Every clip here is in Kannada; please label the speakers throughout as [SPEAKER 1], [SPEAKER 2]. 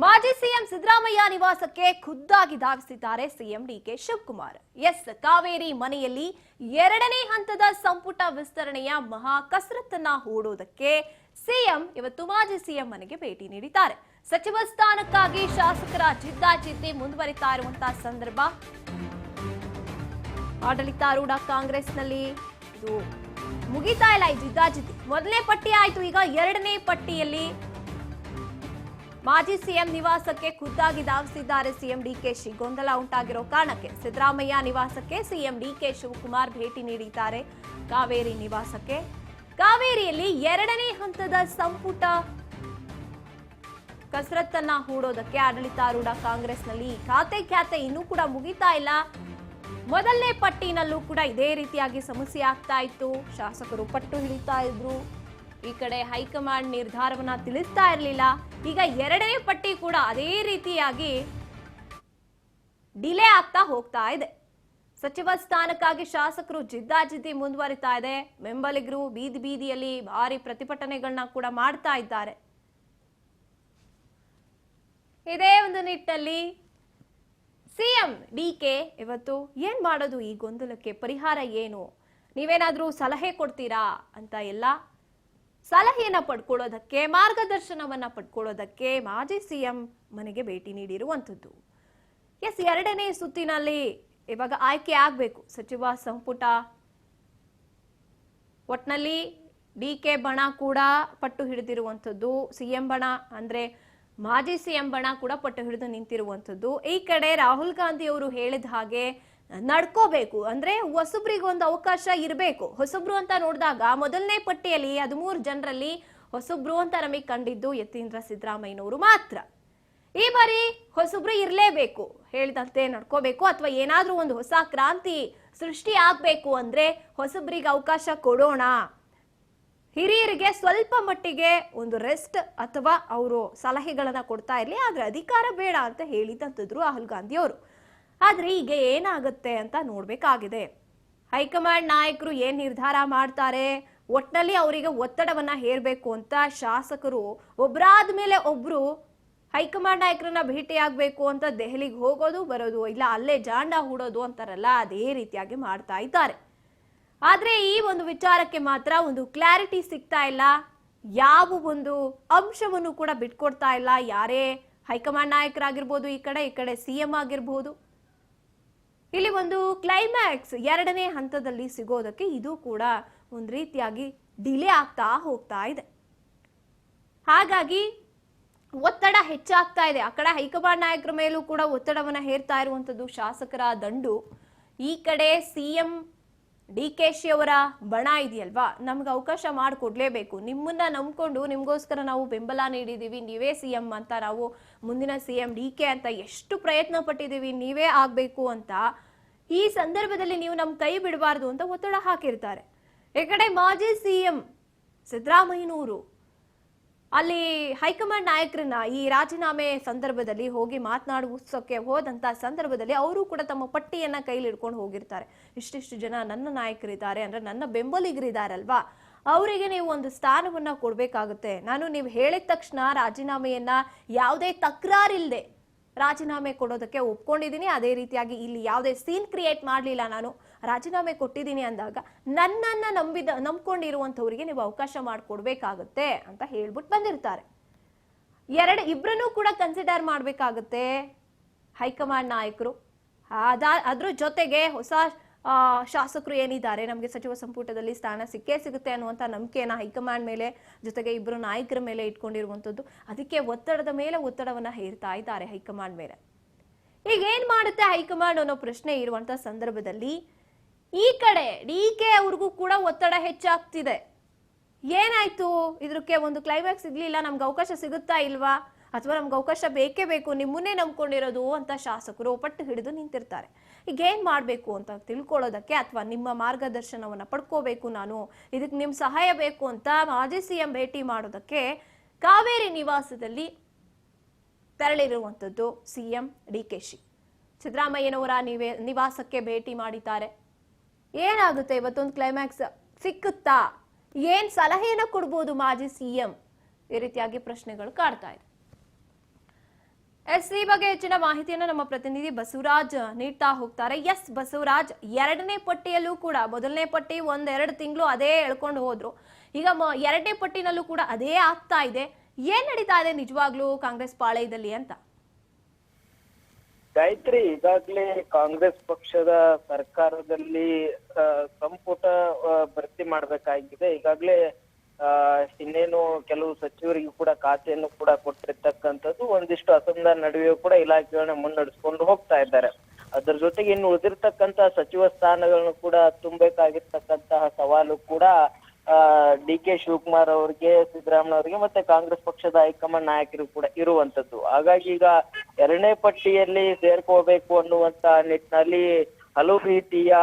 [SPEAKER 1] ಮಾಜಿ ಸಿಎಂ ಸಿದ್ದರಾಮಯ್ಯ ನಿವಾಸಕ್ಕೆ ಖುದ್ದಾಗಿ ಧಾವಿಸಿದ್ದಾರೆ ಸಿಎಂ ಡಿಕೆ ಶಿವಕುಮಾರ್. ಕಾವೇರಿ ಮನೆಯಲ್ಲಿ ಎರಡನೇ ಹಂತದ ಸಂಪುಟ ವಿಸ್ತರಣೆಯ ಮಹಾ ಕಸರತ್ತನ್ನ ಹೂಡೋದಕ್ಕೆ ಸಿಎಂ ಇವತ್ತು ಮಾಜಿ ಸಿಎಂ ಮನೆಗೆ ಭೇಟಿ ನೀಡಿದ್ದಾರೆ. ಸಚಿವ ಸ್ಥಾನಕ್ಕಾಗಿ ಶಾಸಕರ ಜಿದ್ದಾಜಿದ್ದಿ ಮುಂದುವರಿತಾ ಇರುವಂತಹ ಸಂದರ್ಭ. ಆಡಳಿತಾರೂಢ ಕಾಂಗ್ರೆಸ್ನಲ್ಲಿ ಇದು ಮುಗಿತಾ ಇಲ್ಲ ಈ ಜಿದ್ದಾಜಿದ್ದಿ. ಮೊದಲನೇ ಪಟ್ಟಿ ಆಯ್ತು, ಈಗ ಎರಡನೇ ಪಟ್ಟಿಯಲ್ಲಿ ಮಾಜಿ ಸಿಎಂ ನಿವಾಸಕ್ಕೆ ಖುದ್ದಾಗಿ ಧಾವಿಸಿದ್ದಾರೆ ಸಿಎಂ ಡಿಕೆಶಿ. ಗೊಂದಲ ಉಂಟಾಗಿರೋ ಕಾರಣಕ್ಕೆ ಸಿದ್ದರಾಮಯ್ಯ ನಿವಾಸಕ್ಕೆ ಸಿಎಂ ಡಿಕೆ ಶಿವಕುಮಾರ್ ಭೇಟಿ ನೀಡಿದ್ದಾರೆ. ಕಾವೇರಿ ನಿವಾಸಕ್ಕೆ. ಕಾವೇರಿಯಲ್ಲಿ ಎರಡನೇ ಹಂತದ ಸಂಪುಟ ಕಸರತ್ತನ್ನ ಹೂಡೋದಕ್ಕೆ ಆಡಳಿತಾರೂಢ ಕಾಂಗ್ರೆಸ್ನಲ್ಲಿ ಖಾತೆ ಇನ್ನೂ ಕೂಡ ಮುಗಿತಾ ಇಲ್ಲ. ಮೊದಲನೇ ಪಟ್ಟಿನಲ್ಲೂ ಕೂಡ ಇದೇ ರೀತಿಯಾಗಿ ಸಮಸ್ಯೆ ಆಗ್ತಾ ಇತ್ತು. ಶಾಸಕರು ಪಟ್ಟು ಹಿಡಿತಾ ಇದ್ರು. ಈ ಕಡೆ ಹೈಕಮಾಂಡ್ ನಿರ್ಧಾರವನ್ನ ತಿಳಿಸ್ತಾ ಇರಲಿಲ್ಲ. ಈಗ ಎರಡನೇ ಪಟ್ಟಿ ಕೂಡ ಅದೇ ರೀತಿಯಾಗಿ ಡಿಲೇ ಆಗ್ತಾ ಹೋಗ್ತಾ ಇದೆ. ಸಚಿವ ಸ್ಥಾನಕ್ಕಾಗಿ ಶಾಸಕರು ಜಿದ್ದಾಜಿದ್ದಿ ಮುಂದುವರಿತಾ ಇದೆ. ಬೆಂಬಲಿಗರು ಬೀದಿ ಬೀದಿಯಲ್ಲಿ ಭಾರಿ ಪ್ರತಿಭಟನೆಗಳನ್ನ ಕೂಡ ಮಾಡ್ತಾ ಇದ್ದಾರೆ. ಇದೇ ಒಂದು ನಿಟ್ಟಿನಲ್ಲಿ ಸಿಎಂ ಡಿಕೆ ಇವತ್ತು ಏನ್ ಮಾಡೋದು, ಈ ಗೊಂದಲಕ್ಕೆ ಪರಿಹಾರ ಏನು, ನೀವೇನಾದ್ರೂ ಸಲಹೆ ಕೊಡ್ತೀರಾ ಅಂತ ಎಲ್ಲ ಸಲಹೆಯನ್ನ ಪಡ್ಕೊಳ್ಳೋದಕ್ಕೆ, ಮಾರ್ಗದರ್ಶನವನ್ನ ಪಡ್ಕೊಳ್ಳೋದಕ್ಕೆ ಮಾಜಿ ಸಿಎಂ ಮನೆಗೆ ಭೇಟಿ ನೀಡಿರುವಂಥದ್ದು. ಎರಡನೇ ಸುತ್ತಿನಲ್ಲಿ ಇವಾಗ ಆಯ್ಕೆ ಆಗ್ಬೇಕು ಸಚಿವ ಸಂಪುಟ. ಒಟ್ನಲ್ಲಿ ಡಿಕೆ ಬಣ ಕೂಡ ಪಟ್ಟು ಹಿಡಿದಿರುವಂಥದ್ದು. ಸಿಎಂ ಬಣ ಅಂದ್ರೆ ಮಾಜಿ ಸಿಎಂ ಬಣ ಕೂಡ ಪಟ್ಟು ಹಿಡಿದು ನಿಂತಿರುವಂಥದ್ದು. ಈ ಕಡೆ ರಾಹುಲ್ ಗಾಂಧಿ ಅವರು ಹೇಳಿದ ಹಾಗೆ ನಡ್ಕೋಬೇಕು ಅಂದ್ರೆ ಹೊಸಬ್ರಿಗೊಂದು ಅವಕಾಶ ಇರಬೇಕು. ಹೊಸಬ್ರು ಅಂತ ನೋಡಿದಾಗ ಮೊದಲನೇ ಪಟ್ಟಿಯಲ್ಲಿ 13 ಜನರಲ್ಲಿ ಹೊಸಬ್ರು ಅಂತ ನಮಗೆ ಕಂಡಿದ್ದು ಯತೀಂದ್ರ ಸಿದ್ದರಾಮಯ್ಯನವರು ಮಾತ್ರ. ಈ ಬಾರಿ ಹೊಸಬ್ರು ಇರಲೇಬೇಕು, ಹೇಳಿದಂತೆ ನಡ್ಕೋಬೇಕು. ಅಥವಾ ಏನಾದ್ರೂ ಒಂದು ಹೊಸ ಕ್ರಾಂತಿ ಸೃಷ್ಟಿ ಆಗ್ಬೇಕು ಅಂದ್ರೆ ಹೊಸಬ್ರಿಗೆ ಅವಕಾಶ ಕೊಡೋಣ. ಹಿರಿಯರಿಗೆ ಸ್ವಲ್ಪ ಮಟ್ಟಿಗೆ ಒಂದು ರೆಸ್ಟ್ ಅಥವಾ ಅವರು ಸಲಹೆಗಳನ್ನ ಕೊಡ್ತಾ ಇರ್ಲಿ, ಆದ್ರೆ ಅಧಿಕಾರ ಬೇಡ ಅಂತ ಹೇಳಿದಂತಿದ್ರು ರಾಹುಲ್ ಗಾಂಧಿ ಅವರು. ಆದ್ರೆ ಈಗ ಏನಾಗುತ್ತೆ ಅಂತ ನೋಡ್ಬೇಕಾಗಿದೆ. ಹೈಕಮಾಂಡ್ ನಾಯಕರು ಏನ್ ನಿರ್ಧಾರ ಮಾಡ್ತಾರೆ, ಒಟ್ನಲ್ಲಿ ಅವರಿಗೆ ಒತ್ತಡವನ್ನ ಹೇರ್ಬೇಕು ಅಂತ ಶಾಸಕರು ಒಬ್ರಾದ ಮೇಲೆ ಒಬ್ರು ಹೈಕಮಾಂಡ್ ನಾಯಕರನ್ನ ಭೇಟಿ ಆಗ್ಬೇಕು ಅಂತ ದೆಹಲಿಗೆ ಹೋಗೋದು ಬರೋದು, ಇಲ್ಲ ಅಲ್ಲೇ ಜಾಂಡ ಹೂಡೋದು ಅಂತಾರಲ್ಲ, ಅದೇ ರೀತಿಯಾಗಿ ಮಾಡ್ತಾ ಇದ್ದಾರೆ. ಆದ್ರೆ ಈ ಒಂದು ವಿಚಾರಕ್ಕೆ ಮಾತ್ರ ಒಂದು ಕ್ಲಾರಿಟಿ ಸಿಗ್ತಾ ಇಲ್ಲ. ಯಾವ ಒಂದು ಅಂಶವನ್ನು ಕೂಡ ಬಿಟ್ಕೊಡ್ತಾ ಇಲ್ಲ. ಯಾರೇ ಹೈಕಮಾಂಡ್ ನಾಯಕರಾಗಿರ್ಬೋದು, ಈ ಕಡೆ ಸಿಎಂ ಆಗಿರ್ಬೋದು, ಇಲ್ಲಿ ಒಂದು ಕ್ಲೈಮ್ಯಾಕ್ಸ್ ಎರಡನೇ ಹಂತದಲ್ಲಿ ಸಿಗೋದಕ್ಕೆ ಇದು ಕೂಡ ಒಂದು ರೀತಿಯಾಗಿ ಡಿಲೇ ಆಗ್ತಾ ಹೋಗ್ತಾ ಇದೆ. ಹಾಗಾಗಿ ಒತ್ತಡ ಹೆಚ್ಚಾಗ್ತಾ ಇದೆ. ಆ ಕಡೆ ಹೈಕಮಾಂಡ್ ನಾಯಕರ ಮೇಲೂ ಕೂಡ ಒತ್ತಡವನ್ನ ಹೇರ್ತಾ ಇರುವಂತದ್ದು ಶಾಸಕರ ದಂಡು. ಈ ಕಡೆ ಸಿಎಂ ಡಿಕೆಶಿ ಅವರ ಬಣ ಇದೆಯಲ್ವಾ, ನಮ್ಗೆ ಅವಕಾಶ ಮಾಡಿಕೊಡ್ಲೇಬೇಕು, ನಿಮ್ಮನ್ನ ನಂಬ್ಕೊಂಡು ನಿಮ್ಗೋಸ್ಕರ ನಾವು ಬೆಂಬಲ ನೀಡಿದೀವಿ, ನೀವೇ ಸಿಎಂ ಅಂತ, ನಾವು ಮುಂದಿನ ಸಿಎಂ ಡಿಕೆ ಅಂತ ಎಷ್ಟು ಪ್ರಯತ್ನ ಪಟ್ಟಿದೀವಿ, ನೀವೇ ಆಗ್ಬೇಕು ಅಂತ. ಈ ಸಂದರ್ಭದಲ್ಲಿ ನೀವು ನಮ್ ಕೈ ಬಿಡಬಾರ್ದು ಅಂತ ಒತ್ತಡ ಹಾಕಿರ್ತಾರೆ. ಈ ಕಡೆ ಮಾಜಿ ಸಿಎಂ ಸಿದ್ದರಾಮಯ್ಯನವರು ಅಲ್ಲಿ ಹೈಕಮಾಂಡ್ ನಾಯಕರನ್ನ ಈ ರಾಜೀನಾಮೆ ಸಂದರ್ಭದಲ್ಲಿ ಹೋಗಿ ಮಾತನಾಡುವುದಕ್ಕೆ ಹೋದಂತ ಸಂದರ್ಭದಲ್ಲಿ ಅವರು ಕೂಡ ತಮ್ಮ ಪಟ್ಟಿಯನ್ನ ಕೈಲಿ ಹಿಡ್ಕೊಂಡು ಹೋಗಿರ್ತಾರೆ. ಇಷ್ಟಿಷ್ಟು ಜನ ನನ್ನ ನಾಯಕರಿದ್ದಾರೆ ಅಂದ್ರೆ ನನ್ನ ಬೆಂಬಲಿಗರಿದ್ದಾರಲ್ವಾ, ಅವರಿಗೆ ನೀವು ಒಂದು ಸ್ಥಾನವನ್ನ ಕೊಡ್ಬೇಕಾಗುತ್ತೆ. ನೀವು ಹೇಳಿದ ತಕ್ಷಣ ರಾಜೀನಾಮೆಯನ್ನ ಯಾವುದೇ ತಕರಾರಿಲ್ಲದೆ ರಾಜೀನಾಮೆ ಕೊಡೋದಕ್ಕೆ ಒಪ್ಕೊಂಡಿದ್ದೀನಿ. ಅದೇ ರೀತಿಯಾಗಿ ಇಲ್ಲಿ ಯಾವುದೇ ಸೀನ್ ಕ್ರಿಯೇಟ್ ಮಾಡಲಿಲ್ಲ, ನಾನು ರಾಜೀನಾಮೆ ಕೊಟ್ಟಿದ್ದೀನಿ ಅಂದಾಗ ನನ್ನನ್ನ ನಂಬ್ಕೊಂಡಿರುವಂತವರಿಗೆ ನೀವು ಅವಕಾಶ ಮಾಡಿಕೊಡ್ಬೇಕಾಗುತ್ತೆ ಅಂತ ಹೇಳ್ಬಿಟ್ಟು ಬಂದಿರ್ತಾರೆ. ಇಬ್ಬರನ್ನೂ ಕೂಡ ಕನ್ಸಿಡರ್ ಮಾಡ್ಬೇಕಾಗುತ್ತೆ ಹೈಕಮಾಂಡ್ ನಾಯಕರು. ಅದ್ರ ಜೊತೆಗೆ ಹೊಸ ಶಾಸಕರು ಏನಿದ್ದಾರೆ, ನಮಗೆ ಸಚಿವ ಸಂಪುಟದಲ್ಲಿ ಸ್ಥಾನ ಸಿಕ್ಕೇ ಸಿಗುತ್ತೆ ಅನ್ನುವಂಥ ನಂಬಿಕೆಯನ್ನ ಹೈಕಮಾಂಡ್ ಮೇಲೆ, ಜೊತೆಗೆ ಇಬ್ಬರು ನಾಯಕರ ಮೇಲೆ ಇಟ್ಕೊಂಡಿರುವಂಥದ್ದು. ಅದಕ್ಕೆ ಒತ್ತಡದ ಮೇಲೆ ಒತ್ತಡವನ್ನ ಹೇರ್ತಾ ಇದ್ದಾರೆ ಹೈಕಮಾಂಡ್ ಮೇಲೆ. ಈಗ ಏನ್ ಮಾಡುತ್ತೆ ಹೈಕಮಾಂಡ್ ಅನ್ನೋ ಪ್ರಶ್ನೆ ಇರುವಂತ ಸಂದರ್ಭದಲ್ಲಿ ಈ ಕಡೆ ಡಿಕೆ ಅವ್ರಿಗೂ ಕೂಡ ಒತ್ತಡ ಹೆಚ್ಚಾಗ್ತಿದೆ. ಏನಾಯ್ತು, ಇದಕ್ಕೆ ಒಂದು ಕ್ಲೈಮ್ಯಾಕ್ಸ್ ಇರ್ಲಿಲ್ಲ, ನಮ್ಗೆ ಅವಕಾಶ ಸಿಗುತ್ತಾ ಇಲ್ವಾ, ಅಥವಾ ನಮ್ಗೆ ಅವಕಾಶ ಬೇಕೇ ಬೇಕು, ನಿಮ್ಮನ್ನೇ ನಂಬ್ಕೊಂಡಿರೋದು ಅಂತ ಶಾಸಕರು ಪಟ್ಟು ಹಿಡಿದು ನಿಂತಿರ್ತಾರೆ. ಈಗ ಏನ್ ಮಾಡ್ಬೇಕು ಅಂತ ತಿಳ್ಕೊಳ್ಳೋದಕ್ಕೆ ಅಥವಾ ನಿಮ್ಮ ಮಾರ್ಗದರ್ಶನವನ್ನ ಪಡ್ಕೋಬೇಕು, ನಾನು ಇದಕ್ಕೆ ನಿಮ್ ಸಹಾಯ ಬೇಕು ಅಂತ ಮಾಜಿ ಸಿಎಂ ಭೇಟಿ ಮಾಡೋದಕ್ಕೆ ಕಾವೇರಿ ನಿವಾಸದಲ್ಲಿ ತೆರಳಿರುವಂತದ್ದು ಸಿಎಂ ಡಿಕೆಶಿ. ಸಿದ್ದರಾಮಯ್ಯನವರ ನಿವಾಸಕ್ಕೆ ಭೇಟಿ ಮಾಡಿದ್ದಾರೆ. ಏನಾಗುತ್ತೆ ಇವತ್ತೊಂದು ಕ್ಲೈಮ್ಯಾಕ್ಸ್ ಸಿಕ್ಕುತ್ತಾ, ಏನ್ ಸಲಹೆಯನ್ನ ಕೊಡ್ಬೋದು ಮಾಜಿ ಸಿಎಂ, ಈ ರೀತಿಯಾಗಿ ಪ್ರಶ್ನೆಗಳು ಕಾಡ್ತಾ ಇದೆ. ಈ ಬಗ್ಗೆ ಹೆಚ್ಚಿನ ಮಾಹಿತಿಯನ್ನು ನಮ್ಮ ಪ್ರತಿನಿಧಿ ಬಸವರಾಜ್ ನೀಡ್ತಾ ಹೋಗ್ತಾರೆ. ಎಸ್ ಬಸವರಾಜ್, ಎರಡನೇ ಪಟ್ಟಿಯಲ್ಲೂ ಕೂಡ ಮೊದಲನೇ ಪಟ್ಟಿ 1-2 ತಿಂಗಳು ಅದೇ ಎಳ್ಕೊಂಡು ಹೋದ್ರು. ಈಗ ಎರಡನೇ ಪಟ್ಟಿನಲ್ಲೂ ಕೂಡ ಅದೇ ಆಗ್ತಾ ಇದೆ. ಏನ್ ನಡೀತಾ ಇದೆ ನಿಜವಾಗ್ಲೂ ಕಾಂಗ್ರೆಸ್ ಪಾಳಯದಲ್ಲಿ ಅಂತ?
[SPEAKER 2] ಗಾಯತ್ರಿ, ಈಗಾಗಲೇ ಕಾಂಗ್ರೆಸ್ ಪಕ್ಷದ ಸರ್ಕಾರದಲ್ಲಿ ಸಂಪುಟ ಭರ್ತಿ ಮಾಡ್ಬೇಕಾಗಿದೆ. ಈಗಾಗಲೇ ಇನ್ನೇನು ಕೆಲವು ಸಚಿವರಿಗೂ ಕೂಡ ಖಾತೆಯನ್ನು ಕೂಡ ಕೊಟ್ಟಿರ್ತಕ್ಕಂಥದ್ದು. ಒಂದಿಷ್ಟು ಅಸಮಾಧಾನ ನಡುವೆಯೂ ಕೂಡ ಇಲಾಖೆಗಳನ್ನ ಮುನ್ನಡೆಸ್ಕೊಂಡು ಹೋಗ್ತಾ ಇದ್ದಾರೆ. ಅದರ ಜೊತೆಗೆ ಇನ್ನು ಉಳಿದಿರ್ತಕ್ಕಂತ ಸಚಿವ ಸ್ಥಾನಗಳನ್ನು ಕೂಡ ತುಂಬಬೇಕಾಗಿರ್ತಕ್ಕಂತಹ ಸವಾಲು ಕೂಡ ಡಿ.ಕೆ. ಶಿವಕುಮಾರ್ ಅವ್ರಿಗೆ, ಸಿದ್ದರಾಮಯ್ಯ ಅವರಿಗೆ ಮತ್ತೆ ಕಾಂಗ್ರೆಸ್ ಪಕ್ಷದ ಹೈಕಮಾಂಡ್ ನಾಯಕರು ಕೂಡ ಇರುವಂತದ್ದು. ಹಾಗಾಗಿ ಈಗ ಎರಡನೇ ಪಟ್ಟಿಯಲ್ಲಿ ಸೇರ್ಕೋಬೇಕು ಅನ್ನುವಂತ ನಿಟ್ಟಿನಲ್ಲಿ ಹಲವು ರೀತಿಯ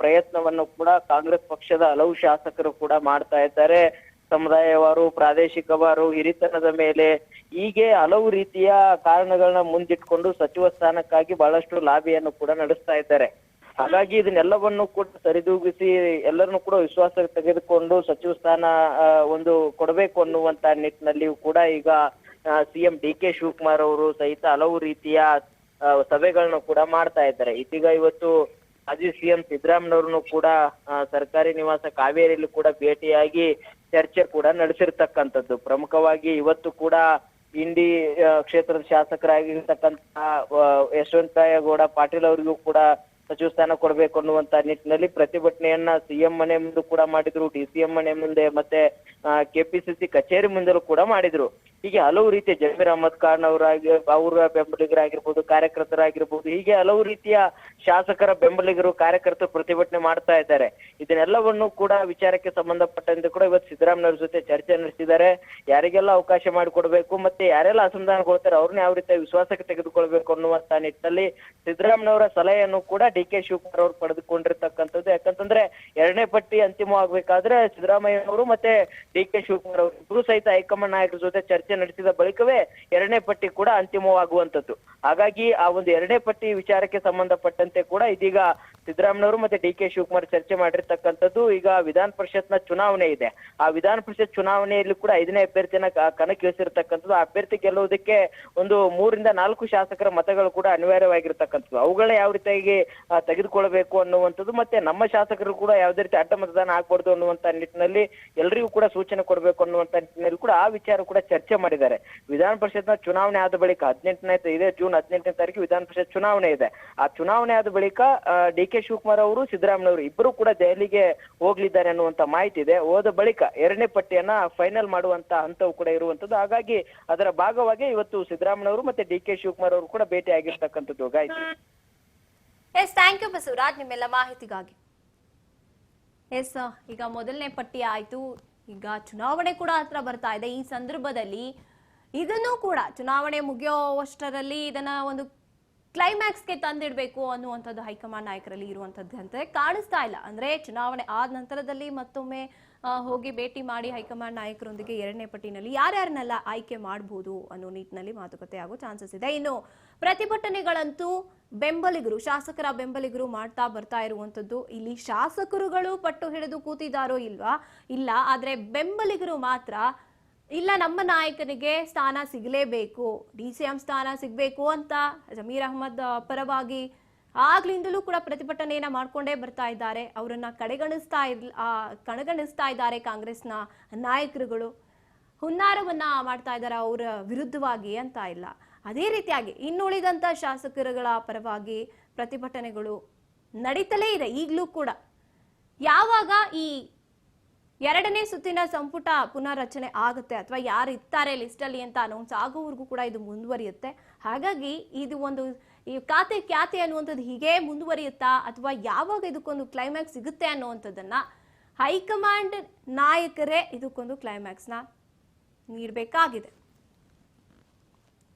[SPEAKER 2] ಪ್ರಯತ್ನವನ್ನು ಕೂಡ ಕಾಂಗ್ರೆಸ್ ಪಕ್ಷದ ಹಲವು ಶಾಸಕರು ಕೂಡ ಮಾಡ್ತಾ ಇದ್ದಾರೆ. ಸಮುದಾಯವಾರು, ಪ್ರಾದೇಶಿಕವಾರು, ಹಿರಿತನದ ಮೇಲೆ ಹೀಗೆ ಹಲವು ರೀತಿಯ ಕಾರಣಗಳನ್ನ ಮುಂದಿಟ್ಕೊಂಡು ಸಚಿವ ಸ್ಥಾನಕ್ಕಾಗಿ ಬಹಳಷ್ಟು ಲಾಬಿಯನ್ನು ಕೂಡ ನಡೆಸ್ತಾ ಇದ್ದಾರೆ. ಹಾಗಾಗಿ ಇದನ್ನೆಲ್ಲವನ್ನು ಕೂಡ ಸರಿದೂಗಿಸಿ ಎಲ್ಲರನ್ನು ಕೂಡ ವಿಶ್ವಾಸ ತೆಗೆದುಕೊಂಡು ಸಚಿವ ಸ್ಥಾನ ಒಂದು ಕೊಡಬೇಕು ಅನ್ನುವಂತ ನಿಟ್ಟಿನಲ್ಲಿಯೂ ಕೂಡ ಈಗ ಸಿಎಂ ಡಿ.ಕೆ. ಶಿವಕುಮಾರ್ ಅವರು ಸಹಿತ ಹಲವು ರೀತಿಯ ಸಭೆಗಳನ್ನು ಕೂಡ ಮಾಡ್ತಾ ಇದ್ದಾರೆ. ಇದೀಗ ಇವತ್ತು ಮಾಜಿ ಸಿಎಂ ಸಿದ್ದರಾಮಯ್ಯವ್ರನ್ನು ಕೂಡ ಸರ್ಕಾರಿ ನಿವಾಸ ಕಾವೇರಿಯಲ್ಲಿ ಕೂಡ ಭೇಟಿಯಾಗಿ ಚರ್ಚೆ ಕೂಡ ನಡೆಸಿರ್ತಕ್ಕಂಥದ್ದು. ಪ್ರಮುಖವಾಗಿ ಇವತ್ತು ಕೂಡ ಇಂಡಿ ಕ್ಷೇತ್ರದ ಶಾಸಕರಾಗಿರ್ತಕ್ಕಂತಹ ಯಶವಂತರಾಯಗೌಡ ಪಾಟೀಲ್ ಅವರಿಗೂ ಕೂಡ ಸಚಿವ ಸ್ಥಾನ ಕೊಡಬೇಕು ಅನ್ನುವಂತ ನಿಟ್ಟಿನಲ್ಲಿ ಪ್ರತಿಭಟನೆಯನ್ನ ಸಿಎಂ ಮನೆ ಮುಂದೆ ಕೂಡ ಮಾಡಿದ್ರು, ಡಿ.ಸಿ.ಎಂ ಮನೆ ಮುಂದೆ ಮತ್ತೆ ಕೆಪಿಸಿಸಿ ಕಚೇರಿ ಮುಂದೆಲೂ ಕೂಡ ಮಾಡಿದ್ರು. ಹೀಗೆ ಹಲವು ರೀತಿಯ ಜಮೀರ್ ಅಹಮದ್ ಖಾನ್ ಅವರ ಬೆಂಬಲಿಗರಾಗಿರ್ಬೋದು, ಕಾರ್ಯಕರ್ತರಾಗಿರ್ಬೋದು, ಹೀಗೆ ಹಲವು ರೀತಿಯ ಶಾಸಕರ ಬೆಂಬಲಿಗರು, ಕಾರ್ಯಕರ್ತರು ಪ್ರತಿಭಟನೆ ಮಾಡ್ತಾ ಇದ್ದಾರೆ. ಇದನ್ನೆಲ್ಲವನ್ನು ಕೂಡ ವಿಚಾರಕ್ಕೆ ಸಂಬಂಧಪಟ್ಟಂತೆ ಕೂಡ ಇವತ್ತು ಸಿದ್ದರಾಮಯ್ಯ ಜೊತೆ ಚರ್ಚೆ ನಡೆಸಿದ್ದಾರೆ. ಯಾರಿಗೆಲ್ಲ ಅವಕಾಶ ಮಾಡಿಕೊಡ್ಬೇಕು ಮತ್ತೆ ಯಾರೆಲ್ಲ ಅಸಮಾಧಾನಗೊಳ್ತಾರೆ ಅವ್ರನ್ನ ಯಾವ ರೀತಿಯ ವಿಶ್ವಾಸಕ್ಕೆ ತೆಗೆದುಕೊಳ್ಬೇಕು ಅನ್ನುವಂತ ನಿಟ್ಟಿನಲ್ಲಿ ಸಿದ್ದರಾಮಯ್ಯವರ ಸಲಹೆಯನ್ನು ಕೂಡ ಡಿ.ಕೆ. ಶಿವಕುಮಾರ್ ಅವರು ಪಡೆದುಕೊಂಡಿರ್ತಕ್ಕಂಥದ್ದು. ಯಾಕಂತಂದ್ರೆ ಎರಡನೇ ಪಟ್ಟಿ ಅಂತಿಮವಾಗಬೇಕಾದ್ರೆ ಸಿದ್ದರಾಮಯ್ಯ ಅವರು ಮತ್ತೆ ಡಿ.ಕೆ. ಶಿವಕುಮಾರ್ ಅವರು ಇಬ್ರು ಸಹಿತ ಹೈಕಮಾಂಡ್ ನಾಯಕರ ಜೊತೆ ಚರ್ಚೆ ನಡೆಸಿದ ಬಳಿಕವೇ ಎರಡನೇ ಪಟ್ಟಿ ಕೂಡ ಅಂತಿಮವಾಗುವಂತದ್ದು. ಹಾಗಾಗಿ ಆ ಒಂದು ಎರಡನೇ ಪಟ್ಟಿ ವಿಚಾರಕ್ಕೆ ಸಂಬಂಧಪಟ್ಟಂತೆ ಕೂಡ ಇದೀಗ ಸಿದ್ದರಾಮಯ್ಯವರು ಮತ್ತೆ ಡಿ.ಕೆ. ಶಿವಕುಮಾರ್ ಚರ್ಚೆ ಮಾಡಿರ್ತಕ್ಕಂಥದ್ದು. ಈಗ ವಿಧಾನ ಪರಿಷತ್ನ ಚುನಾವಣೆ ಇದೆ. ಆ ವಿಧಾನ ಪರಿಷತ್ ಚುನಾವಣೆಯಲ್ಲಿ ಕೂಡ 5ನೇ ಅಭ್ಯರ್ಥಿಯನ್ನ ಕಣಕ್ಕಿಳಿಸಿರ್ತಕ್ಕಂಥದ್ದು. ಆ ಅಭ್ಯರ್ಥಿ ಗೆಲ್ಲುವುದಕ್ಕೆ ಒಂದು 3-4 ಶಾಸಕರ ಮತಗಳು ಕೂಡ ಅನಿವಾರ್ಯವಾಗಿರ್ತಕ್ಕಂಥದ್ದು. ಅವುಗಳನ್ನ ಯಾವ ರೀತಿಯಾಗಿ ತೆಗೆದುಕೊಳ್ಬೇಕು ಅನ್ನುವಂಥದ್ದು ಮತ್ತೆ ನಮ್ಮ ಶಾಸಕರು ಕೂಡ ಯಾವುದೇ ರೀತಿ ಅಡ್ಡ ಮತದಾನ ಆಗ್ಬಾರ್ದು ಅನ್ನುವಂತ ನಿಟ್ಟಿನಲ್ಲಿ ಎಲ್ಲರಿಗೂ ಕೂಡ ಸೂಚನೆ ಕೊಡಬೇಕು ಅನ್ನುವಂತ ನಿಟ್ಟಿನಲ್ಲಿ ಕೂಡ ಆ ವಿಚಾರ ಕೂಡ ಚರ್ಚೆ ಮಾಡಿದ್ದಾರೆ. ವಿಧಾನ ಪರಿಷತ್ನ ಚುನಾವಣೆ ಆದ ಬಳಿಕ 18ನೇ ಇದೆ ಜೂನ್ 18ನೇ ತಾರೀಕು ವಿಧಾನ ಪರಿಷತ್ ಚುನಾವಣೆ ಇದೆ. ಆ ಚುನಾವಣೆ ಆದ ಬಳಿಕ ಡಿ.ಕೆ. ಶಿವಕುಮಾರ್ ಅವರು, ಸಿದ್ದರಾಮಯ್ಯ ಅವರು ಇಬ್ಬರು ಕೂಡ ದೆಹಲಿಗೆ ಹೋಗ್ಲಿದ್ದಾರೆ ಅನ್ನುವಂತ ಮಾಹಿತಿ ಇದೆ. ಹೋದ ಬಳಿಕ ಎರಡನೇ ಪಟ್ಟಿಯನ್ನ ಫೈನಲ್ ಮಾಡುವಂತ ಹಂತವು ಕೂಡ ಇರುವಂತದ್ದು. ಹಾಗಾಗಿ ಅದರ ಭಾಗವಾಗಿ ಇವತ್ತು ಸಿದ್ದರಾಮಯ್ಯ ಅವರು ಮತ್ತೆ ಡಿ.ಕೆ. ಶಿವಕುಮಾರ್ ಅವರು ಕೂಡ ಭೇಟಿ ಆಗಿರ್ತಕ್ಕಂಥದ್ದು. Gayatri,
[SPEAKER 1] yes, thank you Basavaraj ನಿಮ್ಮೆಲ್ಲ ಮಾಹಿತಿಗಾಗಿ. ಎಸ್, ಈಗ ಮೊದಲನೇ ಪಟ್ಟಿ ಆಯ್ತು, ಈಗ ಚುನಾವಣೆ ಕೂಡ ಹತ್ರ ಬರ್ತಾ ಇದೆ. ಈ ಸಂದರ್ಭದಲ್ಲಿ ಇದನ್ನು ಕೂಡ ಚುನಾವಣೆ ಮುಗಿಯೋವಷ್ಟರಲ್ಲಿ ಇದನ್ನ ಒಂದು ಕ್ಲೈಮ್ಯಾಕ್ಸ್ಗೆ ತಂದಿಡಬೇಕು ಅನ್ನುವಂಥದ್ದು ಹೈಕಮಾಂಡ್ ನಾಯಕರಲ್ಲಿ ಇರುವಂಥದ್ದಂತೆ ಕಾಣಿಸ್ತಾ ಇಲ್ಲ. ಅಂದ್ರೆ ಚುನಾವಣೆ ಆದ ನಂತರದಲ್ಲಿ ಮತ್ತೊಮ್ಮೆ ಹೋಗಿ ಭೇಟಿ ಮಾಡಿ ಹೈಕಮಾಂಡ್ ನಾಯಕರೊಂದಿಗೆ ಎರಡನೇ ಪಟ್ಟಿನಲ್ಲಿ ಯಾರ್ಯಾರನ್ನೆಲ್ಲ ಆಯ್ಕೆ ಮಾಡಬಹುದು ಅನ್ನೋ ನಿಟ್ಟಿನಲ್ಲಿ ಮಾತುಕತೆ ಆಗೋ ಚಾನ್ಸಸ್ ಇದೆ. ಇನ್ನು ಪ್ರತಿಭಟನೆಗಳಂತೂ ಬೆಂಬಲಿಗರು, ಶಾಸಕರ ಬೆಂಬಲಿಗರು ಮಾಡ್ತಾ ಬರ್ತಾ ಇರುವಂತದ್ದು. ಇಲ್ಲಿ ಶಾಸಕರುಗಳು ಪಟ್ಟು ಹಿಡಿದು ಕೂತಿದ್ದಾರೋ ಇಲ್ಲ, ಆದ್ರೆ ಬೆಂಬಲಿಗರು ಮಾತ್ರ ಇಲ್ಲ, ನಮ್ಮ ನಾಯಕನಿಗೆ ಸ್ಥಾನ ಸಿಗಲೇಬೇಕು, ಡಿ.ಸಿ.ಎಂ ಸ್ಥಾನ ಸಿಗಬೇಕು ಅಂತ ಜಮೀರ್ ಅಹಮದ್ ಪರವಾಗಿ ಆಗ್ಲಿಂದಲೂ ಕೂಡ ಪ್ರತಿಭಟನೆಯನ್ನ ಮಾಡ್ಕೊಂಡೇ ಬರ್ತಾ ಇದ್ದಾರೆ. ಅವರನ್ನ ಕಡೆಗಣಿಸ್ತಾ ಇದ್ದಾರೆ ಕಾಂಗ್ರೆಸ್ನ ನಾಯಕರುಗಳು. ಹುನ್ನಾರವನ್ನ ಮಾಡ್ತಾ ಇದ್ದಾರೆ ಅವರ ವಿರುದ್ಧವಾಗಿ ಅಂತ ಇಲ್ಲ. ಅದೇ ರೀತಿಯಾಗಿ ಇನ್ನುಳಿದಂತ ಶಾಸಕರುಗಳ ಪರವಾಗಿ ಪ್ರತಿಭಟನೆಗಳು ನಡೀತಲೇ ಇದೆ ಈಗಲೂ ಕೂಡ. ಯಾವಾಗ ಈ ಎರಡನೇ ಸುತ್ತಿನ ಸಂಪುಟ ಪುನರ್ರಚನೆ ಆಗುತ್ತೆ ಅಥವಾ ಯಾರು ಇರ್ತಾರೆ ಲಿಸ್ಟ್ ಅಲ್ಲಿ ಅಂತ ಅನೌನ್ಸ್ ಆಗೋವರೆಗೂ ಕೂಡ ಇದು ಮುಂದುವರಿಯುತ್ತೆ. ಹಾಗಾಗಿ ಇದು ಒಂದು ಈ ಖ್ಯಾತೆ ಅನ್ನುವಂಥದ್ದು ಹೀಗೆ ಮುಂದುವರಿಯುತ್ತಾ ಅಥವಾ ಯಾವಾಗ ಇದಕ್ಕೊಂದು ಕ್ಲೈಮ್ಯಾಕ್ಸ್ ಸಿಗುತ್ತೆ ಅನ್ನುವಂಥದ್ದನ್ನ ಹೈಕಮಾಂಡ್ ನಾಯಕರೇ ಇದಕ್ಕೊಂದು ಕ್ಲೈಮ್ಯಾಕ್ಸ್ನ ನೀಡಬೇಕಾಗಿದೆ.